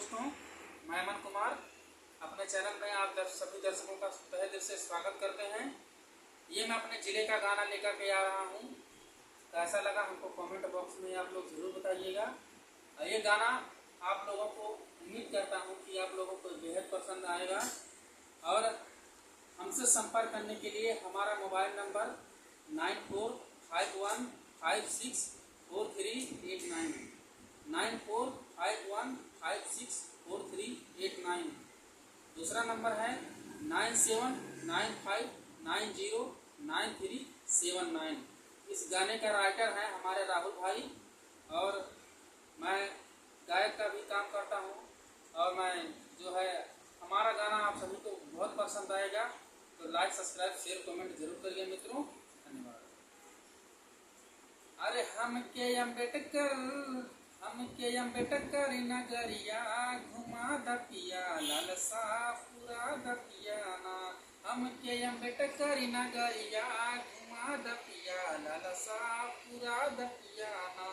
दोस्तों, मैं अमन कुमार अपने चैनल में आप सभी दर्शकों का तहे दिल से स्वागत करते हैं। ये मैं अपने ज़िले का गाना लेकर के आ रहा हूँ। कैसा लगा हमको कमेंट बॉक्स में आप लोग ज़रूर बताइएगा। ये गाना आप लोगों को उम्मीद करता हूँ कि आप लोगों को बेहद पसंद आएगा। और हमसे संपर्क करने के लिए हमारा मोबाइल नंबर 9451564389 9451564389। दूसरा नंबर है 9795909379। इस गाने का राइटर है हमारे राहुल भाई और मैं गायक का भी काम करता हूँ। और मैं जो है हमारा गाना आप सभी को बहुत पसंद आएगा, तो लाइक सब्सक्राइब शेयर कमेंट जरूर करिए मित्रों। धन्यवाद। अरे हमके अम्बेडकर नगरिया घुमा दपिया लालसा पूरा दपियाना। हमके अम्बेडकर नगरिया घुमा दपिया लालसा पूरा दपियाना।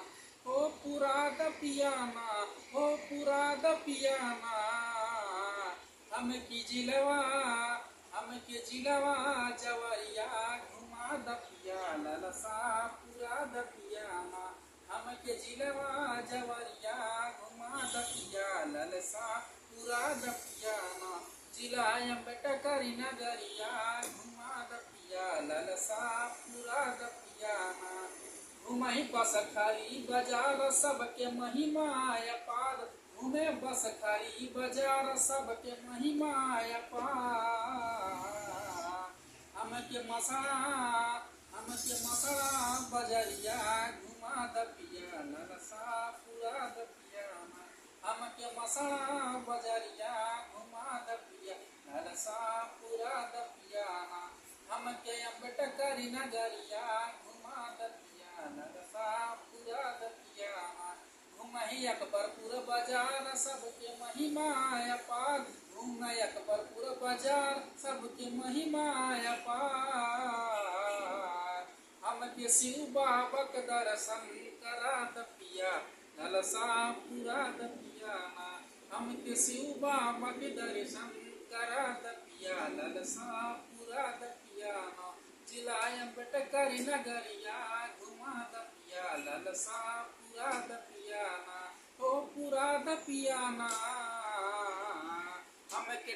हो पूरा दपियाना, हो पूरा दपियाना। हमके जिलवा जवरिया घुमा दपिया लालसा पूरा दपियाना। हमके जिलवा जवरिया घुमा दपिया लालसा पूरा दपियाना। जिला अम्बेडकर नगरिया घुमा दपिया लालसा पूरा दपियाना। घूमही बस खाली बाजार सबके महिमा अपार। घूमे बस खाली बाजार सबके महिमा अपार। हमके मसड़ा बजरिया घुमा दपिया लालसा पूरा दपियाना। हमके मसड़ा बजरिया घुमा दपिया लालसा पूरा दपियाना। हमके अम्बेडकर नगरिया घुमा दपिया लालसा पूरा दपियाना। घूमही अकबरपुर बाजार सबके महिमा अपार। घूम अकबरपुर बाजार सबके महिमा अपार। हमके शिव बाबा के दर्शन करा दपिया लालसा पूरा दपियाना। हमके शिव बाबा के दर्शन करा दपिया लालसा पूरा दपियाना। जिला अम्बेडकर नगरिया घुमा दपिया लालसा पूरा दपियाना। हो पूरा दपियाना। हमके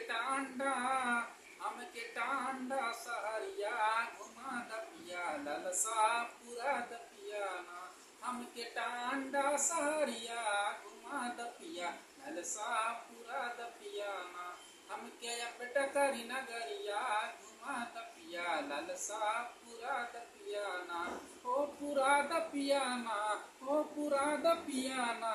टांडा सहरिया घुमा दपिया लालसा पूरा दपियाना। हमके टांडा सहरिया घुमा दपिया लालसा पूरा दपियाना। हमके अम्बेडकर नगरिया घुमा दपिया लालसा पूरा दपियाना। हो पूरा दपियाना, हो पूरा दपियाना।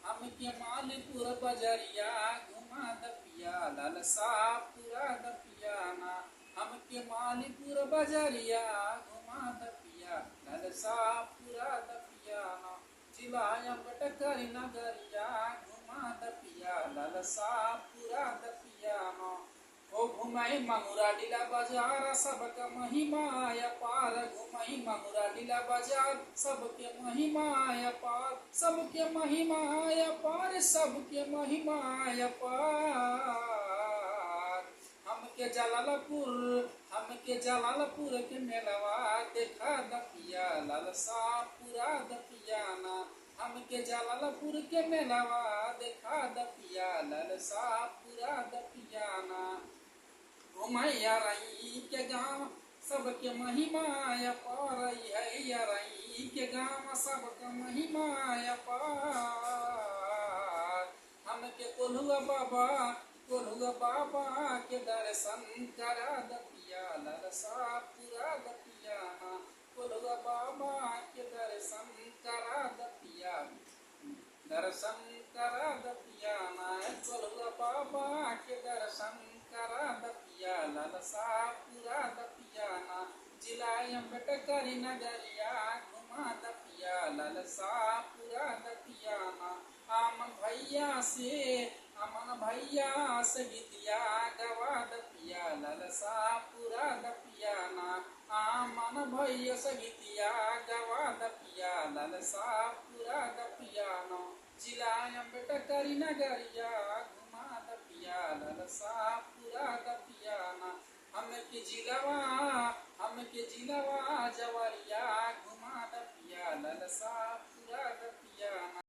हमके मालीपुर बजरिया घुमा दपिया लालसा पूरा दपियाना। हमके मालीपुर बजरिया घुमा दपिया लालसा पूरा दपियाना। जिला अम्बेडकर नगरिया घुमा दपिया लालसा पूरा दपियाना। ओ घुमई ममुरा लीला बाजार सबके महिमा अपार। घुमई ममुरा लीला बाजार सबके महिमा अपार। सबके महिमा अपार, सबके महिमा अपार। हमके जलालपुर के मेलवा देखा दपिया लालसा पूरा दपियाना। हमके जलालपुर के मेलवा देखा दपिया लालसा पूरा दपियाना। घुमैया रही के गाँव सबके महिमा अपार है। रही के गाँव सबके महिमा अपार। हमके कोल्हुआ बाबा के दर्शन करा दपिया लालसा पूरा दपियाना। कोल्हुआ बाबा के दर्शन करा दपिया दपियाना। कोल्हुआ बाबा के दर्शन करा दपिया लालसा पूरा दपियाना। जिला अम्बेडकर नगरिया घुमा दपिया लालसा पूरा दपियाना। अमन भैया से गीतिया गवा दपिया लालसा पूरा दपियाना। अमन भैया से गीतिया गवा दपिया लालसा पूरा पूरा दपियाना जिलायम बेटा करी नगरिया घुमा दपिया ललसा पूरा दपियाना हम के जिलावा जवा